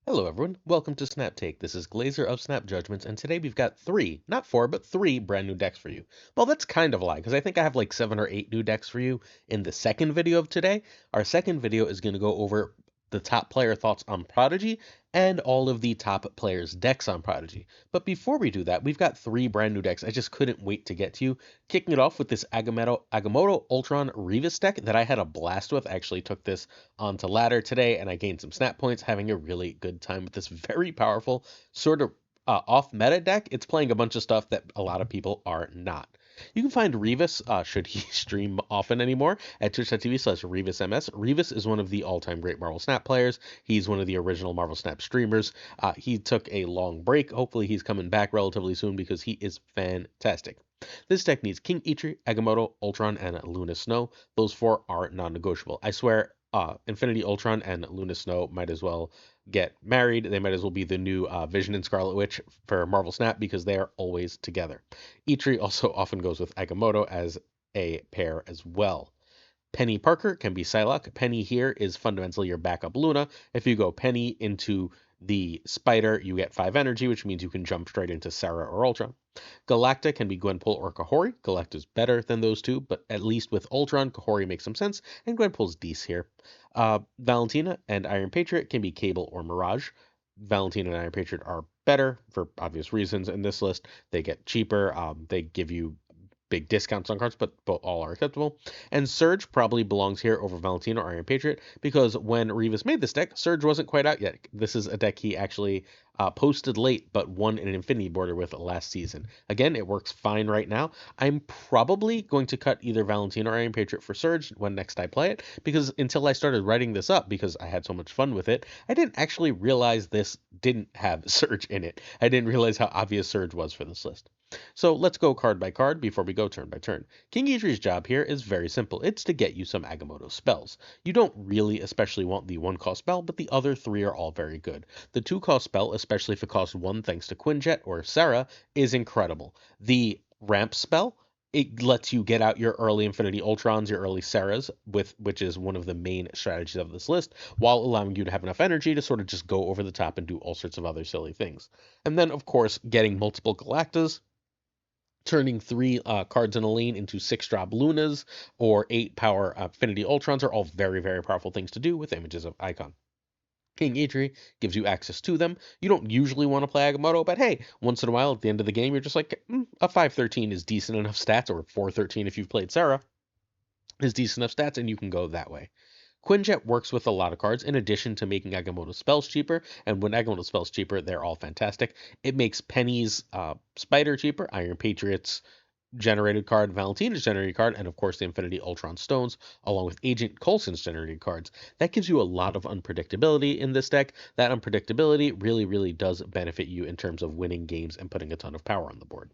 Hello everyone, welcome to Snap Take. This is Glazer of Snap Judgments, and today we've got three, not four, but three brand new decks for you. Well, that's kind of a lie, because I think I have like 7 or 8 new decks for you in the second video of today. Our second video is going to go over the top player thoughts on Prodigy and all of the top players' decks on Prodigy. But before we do that, we've got three brand new decks I just couldn't wait to get to you. Kicking it off with this Agamotto Ultron Revis deck that I had a blast with. I actually took this onto ladder today, and I gained some snap points, having a really good time with this very powerful sort of off meta deck. It's playing a bunch of stuff that a lot of people are not. You can find Revis, should he stream often anymore, at twitch.tv/RevisMS. Revis is one of the all-time great Marvel Snap players. He's one of the original Marvel Snap streamers. He took a long break. Hopefully he's coming back relatively soon because he is fantastic. This deck needs King Itri, Agamotto, Ultron, and Luna Snow. Those four are non-negotiable. I swear, Infinity Ultron and Luna Snow might as well get married. They might as well be the new Vision and Scarlet Witch for Marvel Snap because they are always together. Itri also often goes with Agamotto as a pair as well. Penny Parker can be Psylocke. Penny here is fundamentally your backup Luna. If you go Penny into the Spider, you get 5 energy, which means you can jump straight into Sarah or Ultron. Galacta can be Gwenpool or Kahori. Galacta's better than those two, but at least with Ultron, Kahori makes some sense, and Gwenpool's decent here. Valentina and Iron Patriot can be Cable or Mirage. Valentina and Iron Patriot are better for obvious reasons in this list. They get cheaper. They give you big discounts on cards, but all are acceptable. And Surge probably belongs here over Valentino or Iron Patriot because when Revis made this deck, Surge wasn't quite out yet. This is a deck he actually posted late, but won an Infinity Border with last season. Again, it works fine right now. I'm probably going to cut either Valentino or Iron Patriot for Surge when next I play it, because until I started writing this up, because I had so much fun with it, I didn't actually realize this didn't have Surge in it. I didn't realize how obvious Surge was for this list. So let's go card by card before we go turn by turn. King Idri's job here is very simple. It's to get you some Agamotto spells. You don't really especially want the 1-cost spell, but the other 3 are all very good. The 2-cost spell, especially if it costs 1 thanks to Quinjet or Sarah, is incredible. The ramp spell, it lets you get out your early Infinity Ultrons, your early Sarahs, which is one of the main strategies of this list, while allowing you to have enough energy to sort of just go over the top and do all sorts of other silly things. And then, of course, getting multiple Galactas, turning 3 cards in a lane into 6-drop Lunas or 8 power Infinity Ultrons are all very, very powerful things to do with images of Icon. King Idri gives you access to them. You don't usually want to play Agamotto, but hey, once in a while at the end of the game, you're just like, a 513 is decent enough stats, or 413 if you've played Sarah, is decent enough stats, and you can go that way. Quinjet works with a lot of cards in addition to making Agamotto spells cheaper, and when Agamotto spells cheaper, they're all fantastic. It makes Penny's Spider cheaper, Iron Patriot's generated card, Valentina's generated card, and of course the Infinity Ultron Stones, along with Agent Coulson's generated cards. That gives you a lot of unpredictability in this deck. That unpredictability really, really does benefit you in terms of winning games and putting a ton of power on the board.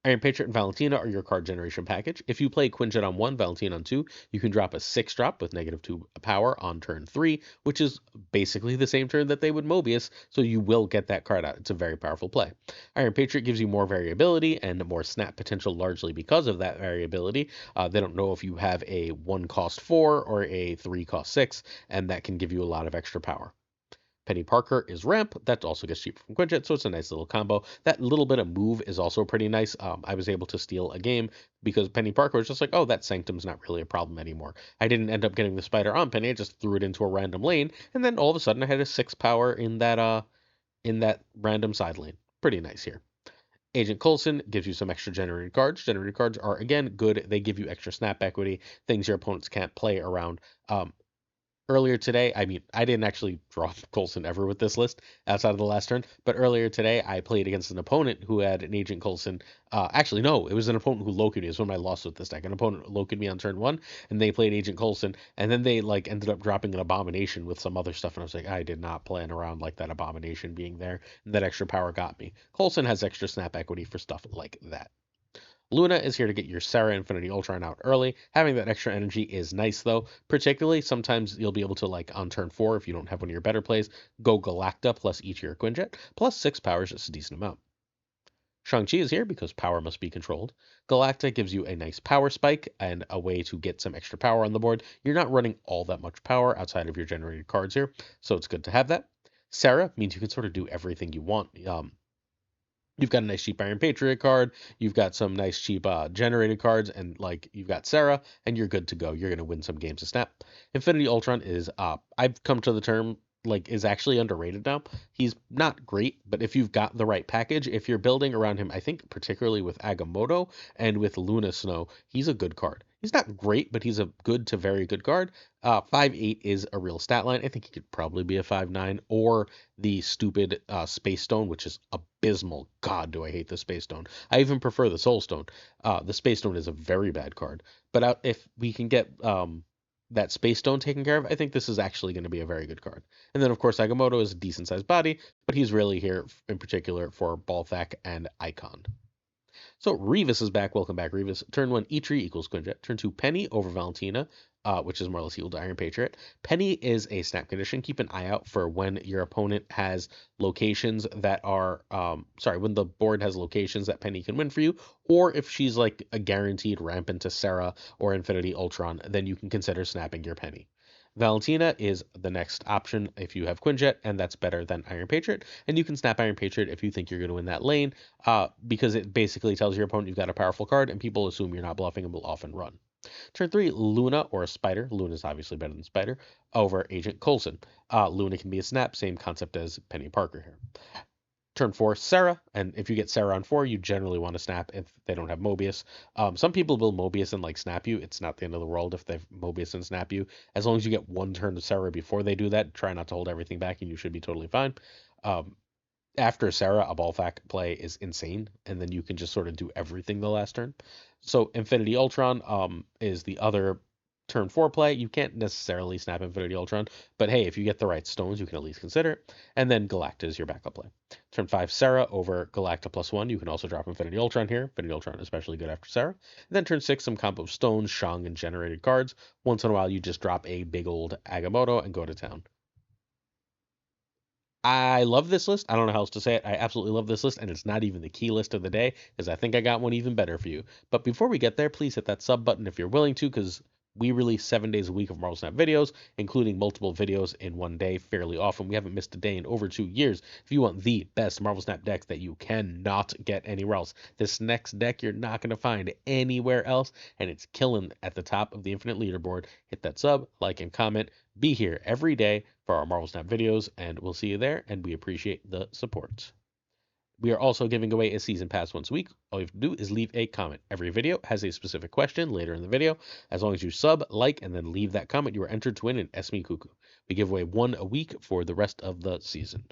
Iron Patriot and Valentina are your card generation package. If you play Quinjet on 1, Valentina on 2, you can drop a 6-drop with -2 power on turn 3, which is basically the same turn that they would Mobius, so you will get that card out. It's a very powerful play. Iron Patriot gives you more variability and more snap potential largely because of that variability. They don't know if you have a 1-cost 4 or a 3-cost 6, and that can give you a lot of extra power. Penny Parker is ramp. That also gets cheaper from Quinjet, so it's a nice little combo. That little bit of move is also pretty nice. I was able to steal a game because Penny Parker was just like, oh, that Sanctum's not really a problem anymore. I didn't end up getting the spider on Penny. I just threw it into a random lane, and then all of a sudden I had a 6 power in that random side lane. Pretty nice here. Agent Coulson gives you some extra generated cards. Generated cards are, again, good. They give you extra snap equity, things your opponents can't play around. Earlier today, I mean, I didn't actually draw Coulson ever with this list outside of the last turn, but earlier today I played against an opponent who had an Agent Coulson. Actually, no, it was an opponent who located me. It was one of my losses with this deck. An opponent located me on turn 1, and they played Agent Coulson, and then they like ended up dropping an Abomination with some other stuff, and I was like, I did not plan around like that Abomination being there, and that extra power got me. Coulson has extra snap equity for stuff like that. Luna is here to get your Sarah Infinity Ultron out early. Having that extra energy is nice, though. Particularly, sometimes you'll be able to, like, on turn 4, if you don't have one of your better plays, go Galacta plus each of your Quinjet, plus 6 power is just a decent amount. Shang-Chi is here because power must be controlled. Galacta gives you a nice power spike and a way to get some extra power on the board. You're not running all that much power outside of your generated cards here, so it's good to have that. Sarah means you can sort of do everything you want. You've got a nice cheap Iron Patriot card. You've got some nice cheap generated cards, and like you've got Sarah, and you're good to go. You're gonna win some games of Snap. Infinity Ultron is I've come to the term like is actually underrated now. He's not great, but if you've got the right package, if you're building around him, I think particularly with Agamotto and with Luna Snow, he's a good card. He's not great, but he's a good to very good card. 5'8" is a real stat line. I think he could probably be a 5'9" or the stupid Space Stone, which is abysmal. God, do I hate the Space Stone. I even prefer the Soul Stone. The Space Stone is a very bad card. But if we can get that Space Stone taken care of, I think this is actually going to be a very good card. And then, of course, Agamotto is a decent sized body, but he's really here in particular for Balthak and Icon. So Revis is back. Welcome back, Revis. Turn 1, Eitri equals Quinjet. Turn 2, Penny over Valentina, which is more or less equal to Iron Patriot. Penny is a snap condition. Keep an eye out for when your opponent has locations that are, when the board has locations that Penny can win for you, or if she's like a guaranteed ramp into Sarah or Infinity Ultron, then you can consider snapping your Penny. Valentina is the next option if you have Quinjet, and that's better than Iron Patriot. And you can snap Iron Patriot if you think you're going to win that lane, because it basically tells your opponent you've got a powerful card, and people assume you're not bluffing and will often run. Turn 3, Luna or a Spider. Luna is obviously better than Spider over Agent Coulson. Luna can be a snap, same concept as Penny Parker here. Turn 4, Sarah, and if you get Sarah on 4, you generally want to snap if they don't have Mobius. Some people will Mobius and like snap you. It's not the end of the world if they've Mobius and snap you. As long as you get one turn to Sarah before they do that, try not to hold everything back and you should be totally fine. After Sarah, a Balthak play is insane, and then you can just sort of do everything the last turn. So Infinity Ultron is the other turn 4 play. You can't necessarily snap Infinity Ultron, but hey, if you get the right stones, you can at least consider it. And then Galacta is your backup play. Turn 5, Sarah over Galacta +1. You can also drop Infinity Ultron here. Infinity Ultron is especially good after Sarah. And then turn 6, some combo of stones, Shang, and generated cards. Once in a while, you just drop a big old Agamotto and go to town. I love this list. I don't know how else to say it. I absolutely love this list, and it's not even the key list of the day, because I think I got one even better for you. But before we get there, please hit that sub button if you're willing to, because we release 7 days a week of Marvel Snap videos, including multiple videos in one day fairly often. We haven't missed a day in over 2 years. If you want the best Marvel Snap decks that you cannot get anywhere else, this next deck you're not going to find anywhere else, and it's killing at the top of the Infinite Leaderboard. Hit that sub, like, and comment. Be here every day for our Marvel Snap videos, and we'll see you there, and we appreciate the support. We are also giving away a season pass once a week. All you have to do is leave a comment. Every video has a specific question later in the video. As long as you sub, like, and then leave that comment, you are entered to win an Esme Cuckoo. We give away one a week for the rest of the season.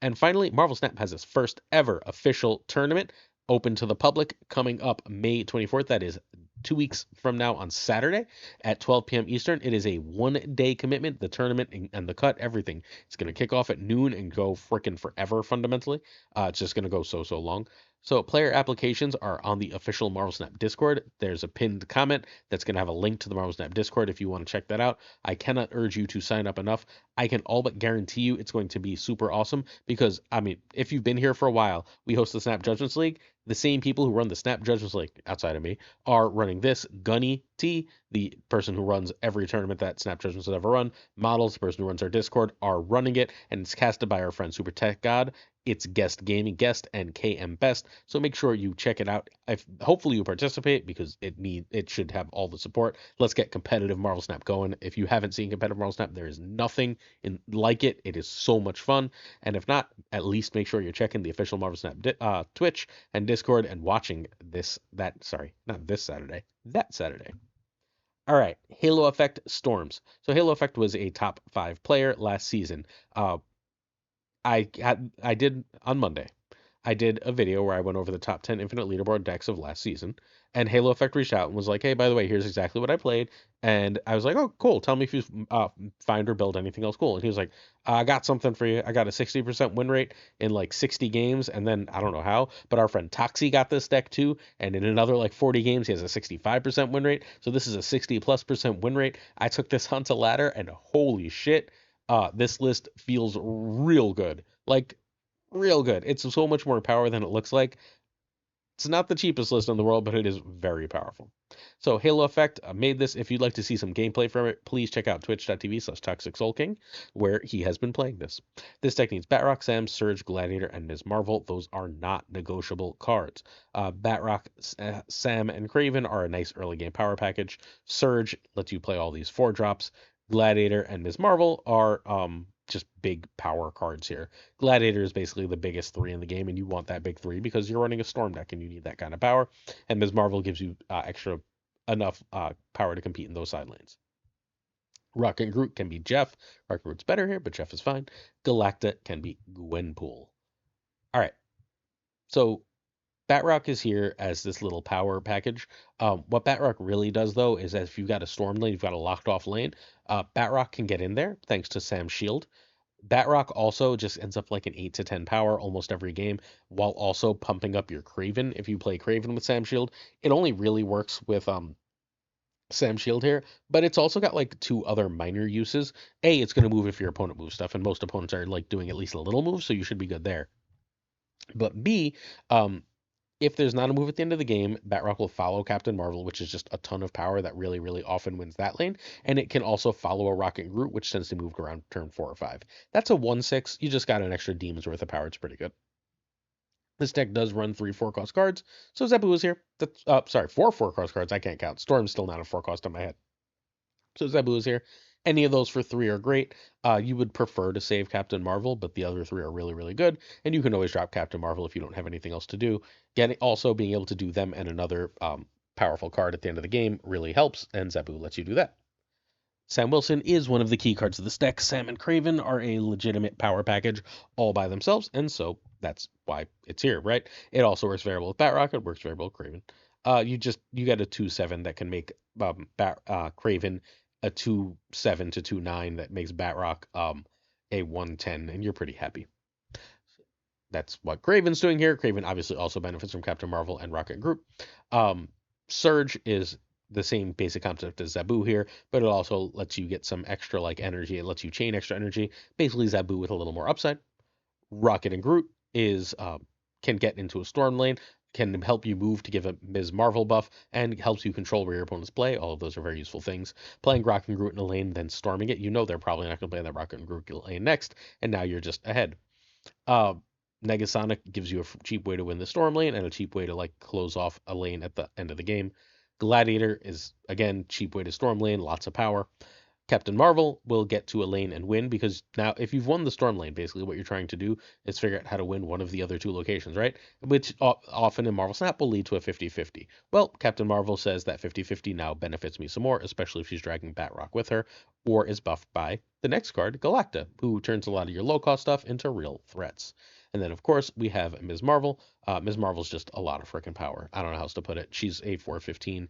And finally, Marvel Snap has its first ever official tournament open to the public coming up May 24th. That is 2 weeks from now on Saturday at 12 p.m. Eastern. It is a 1 day commitment. The tournament and the cut, everything. It's going to kick off at noon and go freaking forever, fundamentally. It's just going to go so long. So player applications are on the official Marvel Snap Discord. There's a pinned comment that's going to have a link to the Marvel Snap Discord if you want to check that out. I cannot urge you to sign up enough. I can all but guarantee you it's going to be super awesome because, I mean, if you've been here for a while, we host the Snap Judgments League. The same people who run the Snap Judgments League outside of me are running this. Gunny T, the person who runs every tournament that Snap Judgments has ever run, Models, the person who runs our Discord, are running it, and it's casted by our friend Super Tech God. It's Guest Gaming Guest and KM Best. So make sure you check it out. Hopefully you participate because it should have all the support. Let's get competitive Marvel Snap going. If you haven't seen competitive Marvel Snap, there is nothing like it. It is so much fun. And if not, at least make sure you're checking the official Marvel Snap Twitch and Discord and watching that Saturday. All right, Halo Effect Storms. So Halo Effect was a top 5 player last season. I did on Monday. I did a video where I went over the top 10 Infinite Leaderboard decks of last season, and Halo Effect reached out and was like, "Hey, by the way, here's exactly what I played." And I was like, "Oh, cool. Tell me if you find or build anything else cool." And he was like, "I got something for you. I got a 60% win rate in like 60 games, and then I don't know how, but our friend Toxie got this deck too, and in another like 40 games, he has a 65% win rate. So this is a 60+% win rate. I took this onto ladder, and holy shit, this list feels real good. Like." Real good. It's so much more power than it looks like. It's not the cheapest list in the world, but it is very powerful. So Halo Effect made this. If you'd like to see some gameplay from it, please check out twitch.tv/ToxicSoulKing, where he has been playing this. This deck needs Batroc, Sam, Surge, Gladiator, and Ms. Marvel. Those are not negotiable cards. Batroc, Sam, and Craven are a nice early game power package. Surge lets you play all these 4-drops. Gladiator and Ms. Marvel are just big power cards here. Gladiator is basically the biggest 3 in the game, and you want that big 3 because you're running a Storm deck and you need that kind of power. And Ms. Marvel gives you extra enough power to compete in those side lanes. Rocket Groot can be Jeff. Rocket Groot's better here, but Jeff is fine. Galacta can be Gwenpool. All right, so Batroc is here as this little power package. What Batroc really does, though, is that if you've got a Storm lane, you've got a locked off lane, Batroc can get in there thanks to Sam's shield. Batroc also just ends up like an 8 to 10 power almost every game, while also pumping up your Craven. If you play Craven with Sam Shield, it only really works with Sam Shield here, but it's also got like 2 other minor uses. A, it's going to move if your opponent moves stuff, and most opponents are like doing at least a little move, so you should be good there. But B, if there's not a move at the end of the game, Batroc will follow Captain Marvel, which is just a ton of power that really, really often wins that lane. And it can also follow a Rocket Groot, which tends to move around turn 4 or 5. That's a 1/6. You just got an extra demon's worth of power. It's pretty good. This deck does run 3 4-cost cards. So Zebu is here. That's sorry, 4 4-cost cards. I can't count. Storm's still not a 4-cost on my head. So Zebu is here. Any of those for 3 are great. You would prefer to save Captain Marvel, but the other 3 are really, really good. And you can always drop Captain Marvel if you don't have anything else to do. Also being able to do them and another powerful card at the end of the game really helps, and Zebu lets you do that. Sam Wilson is one of the key cards of this deck. Sam and Craven are a legitimate power package all by themselves, and so that's why it's here, right? It also works very well with Batroc. It works very well with Craven. You get a 2/7 that can make Craven a 2/7 to 2/9 that makes Batroc a 1/10, and you're pretty happy. That's what Craven's doing here. Craven obviously also benefits from Captain Marvel and Rocket Group. Surge is the same basic concept as Zabu here, but it also lets you get some extra like energy. It lets you chain extra energy. Basically Zabu with a little more upside. Rocket and Groot is can get into a storm lane, can help you move to give a Ms. Marvel buff, and helps you control where your opponents play. All of those are very useful things. Playing Rocket and Groot in a lane, then storming it, you know they're probably not going to play that Rocket and Groot lane next, and now you're just ahead. Uh, Negasonic gives you a cheap way to win the storm lane and a cheap way to like close off a lane at the end of the game. Gladiator is again cheap way to storm lane, lots of power. Captain Marvel will get to a lane and win because now if you've won the storm lane, basically what you're trying to do is figure out how to win one of the other 2 locations, right? Which often in Marvel Snap will lead to a 50-50. Well, Captain Marvel says that 50-50 now benefits me some more, especially if she's dragging Batroc with her, or is buffed by the next card, Galacta, who turns a lot of your low-cost stuff into real threats. And then, of course, we have Ms. Marvel. Ms. Marvel's just a lot of freaking power. I don't know how else to put it. She's a 4/15.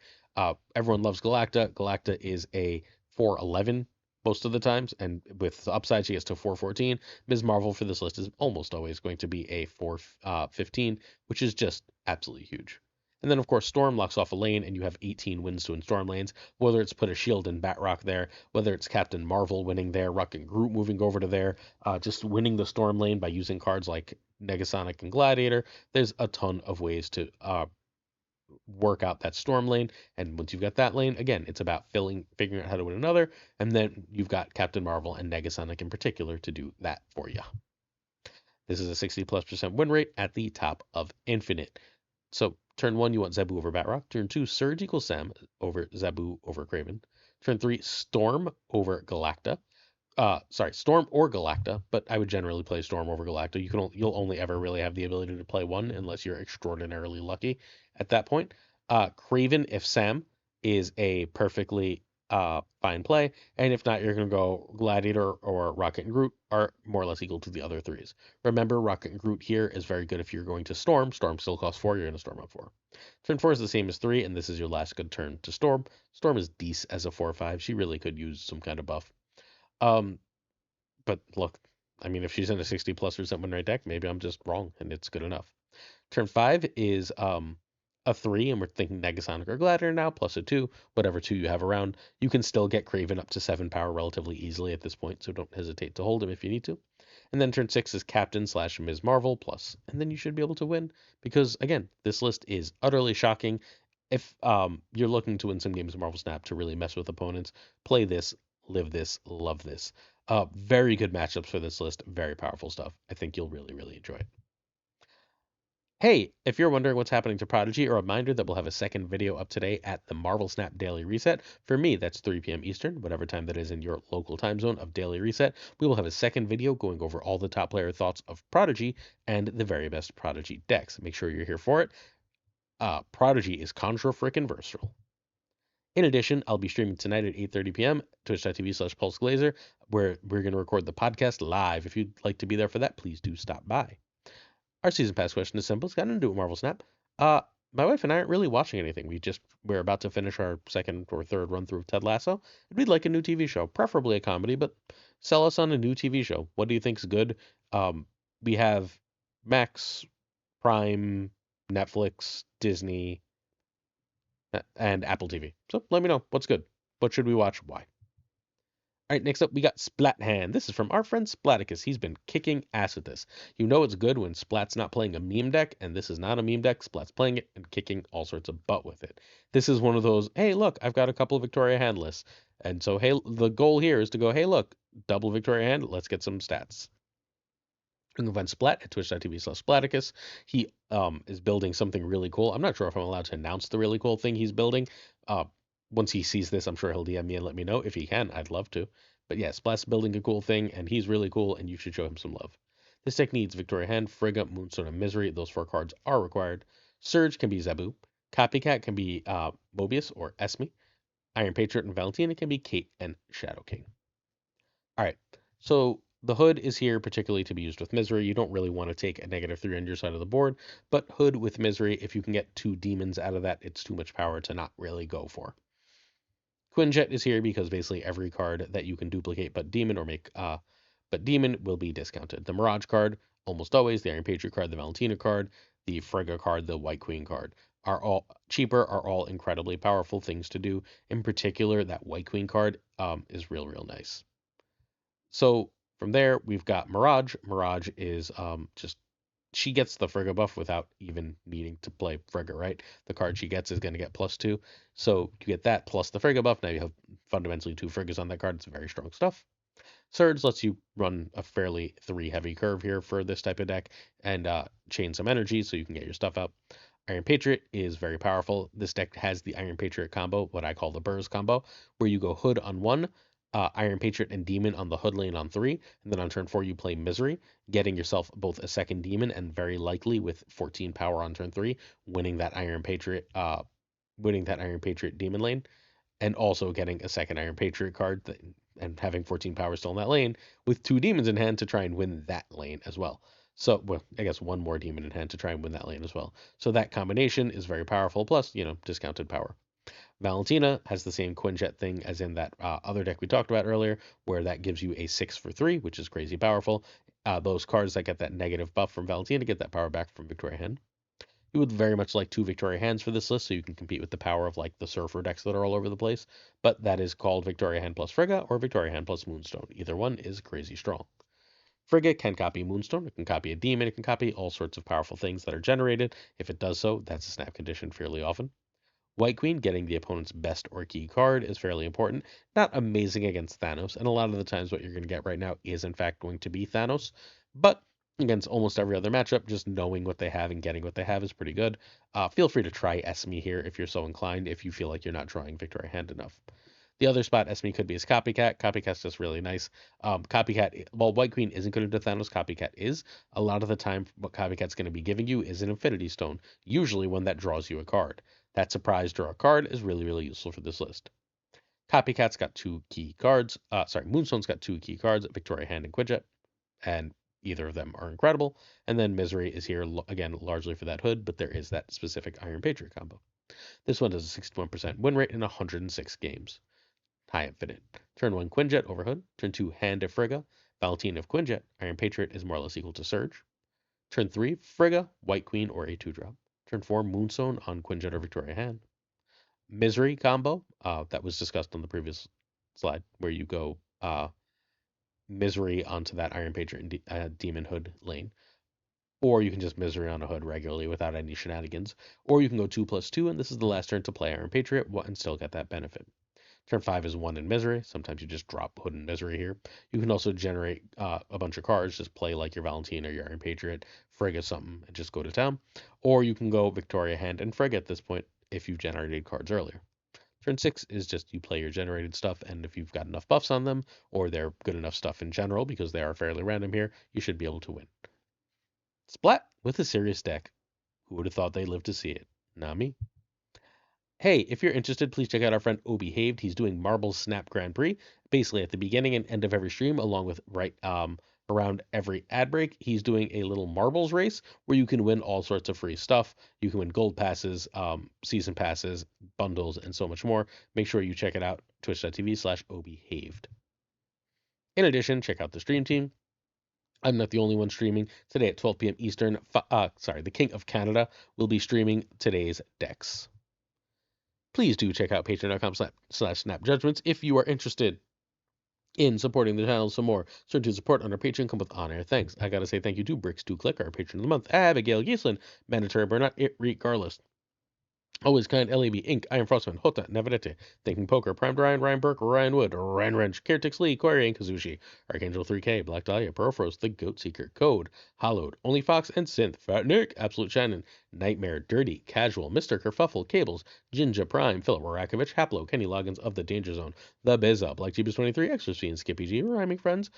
Everyone loves Galacta. Galacta is a 4/11 most of the times, and with the upside, she gets to 4/14. Ms. Marvel for this list is almost always going to be a 4/15, which is just absolutely huge. And then, of course, Storm locks off a lane, and you have 18 wins to win Storm lanes, whether it's put a shield in Batroc there, whether it's Captain Marvel winning there, Rocket Groot moving over to there, just winning the Storm lane by using cards like Negasonic and Gladiator. There's a ton of ways to work out that storm lane. And once you've got that lane, again, it's about figuring out how to win another. And then you've got Captain Marvel and Negasonic in particular to do that for you. This is a 60+% win rate at the top of Infinite. So turn 1, you want Zabu over Batroc. Turn 2, Surge equals Sam over Zabu over Craven. Turn 3, Storm over Galacta. Storm or Galacta, but I would generally play Storm over Galacta. You'll only ever really have the ability to play one unless you're extraordinarily lucky at that point. Craven, if Sam, is a perfectly fine play, and if not, you're going to go Gladiator or Rocket and Groot are more or less equal to the other 3s. Remember, Rocket and Groot here is very good if you're going to Storm. Storm still costs 4, you're going to Storm up 4. Turn 4 is the same as 3, and this is your last good turn to Storm. Storm is decent as a 4/5. She really could use some kind of buff. But look, I mean, if she's in a 60+% win rate deck, maybe I'm just wrong and it's good enough. Turn 5 is a 3, and we're thinking Negasonic or Gladiator now, plus a 2, whatever 2 you have around. You can still get Craven up to 7 power relatively easily at this point, so don't hesitate to hold him if you need to. And then turn 6 is Captain slash Ms. Marvel plus. And then you should be able to win because, again, this list is utterly shocking. If you're looking to win some games of Marvel Snap to really mess with opponents, play this, live this, love this. Very good matchups for this list. Very powerful stuff. I think you'll really, really enjoy it. Hey, if you're wondering what's happening to Prodigy, a reminder that we'll have a second video up today at the Marvel Snap Daily Reset. For me, that's 3 p.m. Eastern, whatever time that is in your local time zone of Daily Reset. We will have a second video going over all the top player thoughts of Prodigy and the very best Prodigy decks. Make sure you're here for it. Prodigy is contra frickin' versatile. In addition, I'll be streaming tonight at 8:30 p.m. twitch.tv/PulseGlazer, where we're going to record the podcast live. If you'd like to be there for that, please do stop by. Our season pass question is simple. It's got nothing to do with Marvel Snap. Uh, my wife and I aren't really watching anything. We're about to finish our second or third run through of Ted Lasso, and we'd like a new TV show, preferably a comedy, but sell us on a new TV show. What do you think's good? We have Max, Prime, Netflix, Disney, and Apple TV. So let me know what's good. What should we watch? Why? All right, next up we got Splat This is from our friend Splaticus. He's been kicking ass with this. You know it's good when Splat's not playing a meme deck, and this is not a meme deck. Splat's playing it and kicking all sorts of butt with it. This is one of those, hey, look, I've got a couple of Victoria hand lists. And so, hey, the goal here is to go, hey, look, double Victoria hand, let's get some stats. You can find Splat at twitch.tv/Splaticus. He is building something really cool. I'm not sure if I'm allowed to announce the really cool thing he's building. Uh, Once he sees this, I'm sure he'll DM me and let me know. If he can, I'd love to. But yeah, Splat's building a cool thing, and he's really cool, and you should show him some love. This deck needs Victoria Hand, Frigga, Moonstone, and Misery. Those 4 cards are required. Surge can be Zabu. Copycat can be Mobius or Esme. Iron Patriot and Valentina can be Kate and Shadow King. All right, so the Hood is here particularly to be used with Misery. You don't really want to take a -3 on your side of the board, but Hood with Misery, if you can get 2 demons out of that, it's too much power to not really go for. Quinjet is here because basically every card that you can duplicate but demon or make but demon will be discounted. The Mirage card, almost always, the Iron Patriot card, the Valentina card, the Frigga card, the White Queen card are all cheaper, are all incredibly powerful things to do. In particular, that White Queen card is real nice. So from there, we've got Mirage. Mirage is just she gets the Frigga buff without even needing to play Frigga, right? The card she gets is going to get +2. So you get that plus the Frigga buff. Now you have fundamentally 2 Friggas on that card. It's very strong stuff. Surge lets you run a fairly 3 heavy curve here for this type of deck and chain some energy so you can get your stuff out. Iron Patriot is very powerful. This deck has the Iron Patriot combo, what I call the Burrs combo, where you go Hood on 1, Iron Patriot and Demon on the Hood lane on 3, and then on turn 4 you play Misery, getting yourself both a second Demon and very likely with 14 power on turn 3, winning that Iron Patriot Demon lane, and also getting a second Iron Patriot card and having 14 power still in that lane with 2 demons in hand to try and win that lane as well. So, well, I guess 1 more demon in hand to try and win that lane as well. So that combination is very powerful, plus, discounted power. Valentina has the same Quinjet thing as in that other deck we talked about earlier, where that gives you a 6 for 3, which is crazy powerful. Those cards that get that negative buff from Valentina get that power back from Victoria Hand. You would very much like 2 Victoria Hands for this list, so you can compete with the power of like the Surfer decks that are all over the place. But that is called Victoria Hand plus Frigga or Victoria Hand plus Moonstone. Either one is crazy strong. Frigga can copy Moonstone, it can copy a demon, it can copy all sorts of powerful things that are generated. If it does so, that's a snap condition fairly often. White Queen, getting the opponent's best or key card is fairly important. Not amazing against Thanos, and a lot of the times what you're going to get right now is in fact going to be Thanos, but against almost every other matchup, just knowing what they have and getting what they have is pretty good. Feel free to try Esme here if you're so inclined, if you feel like you're not drawing Victoria Hand enough. The other spot Esme could be is Copycat. Copycat's just really nice. Copycat, while White Queen isn't good into Thanos, Copycat is. A lot of the time, what Copycat's going to be giving you is an Infinity Stone, usually one that draws you a card. That surprise draw a card is really useful for this list. Copycat's got 2 key cards. Moonstone's got 2 key cards, Victoria Hand and Quinjet, and either of them are incredible. And then Misery is here, again, largely for that Hood, but there is that specific Iron Patriot combo. This one does a 61% win rate in 106 games. High Infinite. Turn 1 Quinjet over Hood. Turn 2 Hand of Frigga. Valentina of Quinjet. Iron Patriot is more or less equal to Surge. Turn 3 Frigga, White Queen, or a 2-drop. Turn 4 Moonstone on Quinjet or Victoria Hand. Misery combo that was discussed on the previous slide, where you go Misery onto that Iron Patriot and Demon Hood lane. Or you can just Misery on a Hood regularly without any shenanigans. Or you can go 2+2, and this is the last turn to play Iron Patriot and still get that benefit. Turn 5 is 1 in Misery. Sometimes you just drop Hood and Misery here. You can also generate a bunch of cards, just play like your Valentine or your Iron Patriot, Frigga something, and just go to town. Or you can go Victoria Hand and Frigga at this point if you've generated cards earlier. Turn 6 is just you play your generated stuff, and if you've got enough buffs on them, or they're good enough stuff in general, because they are fairly random here, you should be able to win. Splat with a serious deck. Who would have thought they'd live to see it? Not me. Hey, if you're interested, please check out our friend O Behaved. He's doing Marbles Snap Grand Prix. Basically, at the beginning and end of every stream, along with around every ad break, he's doing a little marbles race where you can win all sorts of free stuff. You can win gold passes, season passes, bundles, and so much more. Make sure you check it out, twitch.tv/obehaved. In addition, check out the stream team. I'm not the only one streaming. Today at 12 p.m. Eastern, the King of Canada will be streaming today's decks. Please do check out patreon.com/snapjudgments if you are interested in supporting the channel some more. Certain to support on our Patreon come with on-air thanks. I gotta say thank you to Bricks2Click, our patron of the month, Abigail Gieslin, Mandatory Burnout, It Regardless, Always Kind, LAB Inc., Iron Frostman, Hota, Navarrete, Thinking Poker, Primed Ryan, Ryan Burke, Ryan Wood, Ryan Wrench, Caretix Lee, Quarry, and Kazushi, Archangel 3K, Black Dahlia, Perofrost, The Goat Seeker, Code, Hollowed, Only Fox, and Synth, Fat Nick, Absolute Shannon, Nightmare, Dirty, Casual, Mr. Kerfuffle, Cables, Jinja Prime, Philip Warakovich, Haplo, Kenny Loggins of the Danger Zone, The Bizza, Black Jeebus 23, Extra Fiend, Skippy G, Rhyming Friends,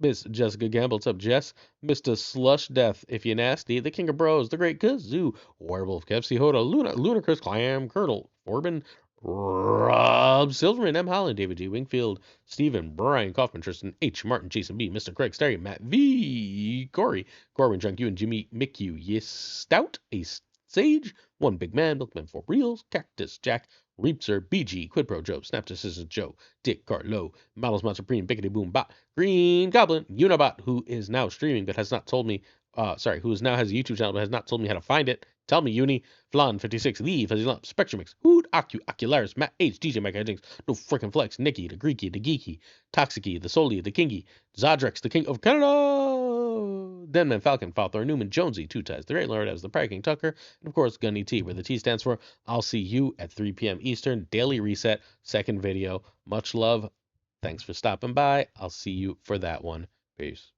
Miss Jessica Gamble, what's up, Jess, Mr. Slush Death, If You Nasty, The King of Bros, The Great Kazoo, Werewolf, Kevsey Hoda, Ludicrous Clam, Curdle, Orban, Rob Silverman, M. Holland, David G. Wingfield, Stephen, Brian Kaufman, Tristan H. Martin, Jason B., Mr. Craig, Sterry, Matt V. Corey, Corwin, Junk U, and Jimmy McHugh, Yes Stout, Ace Sage, One Big Man, Milkman for Reals, Cactus Jack, Reapser, BG, Quid Pro Joe, Snap Decisions Joe, Dick Carlo, Models Monster Supreme, Biggity Boom Bot, Green Goblin, Unibot, who is now streaming but has not told me, who is now has a YouTube channel but has not told me how to find it. Tell me, Uni, Flan56, Lee, Fuzzy Lump, Spectrum Mix, Hood, Ocularis, Matt H, DJ Mike Jinx, No Frickin' Flex, Nikki, The Greeky, The Geeky, Toxicy, The Soli, The Kingy, Zodrex, The King of Canada, Denman, Falcon, Falthor, Newman, Jonesy, Two Ties, The Great Lord as The Pride King Tucker, and of course, Gunny T, where the T stands for I'll see you at 3 p.m. Eastern, daily reset, second video. Much love. Thanks for stopping by. I'll see you for that one. Peace.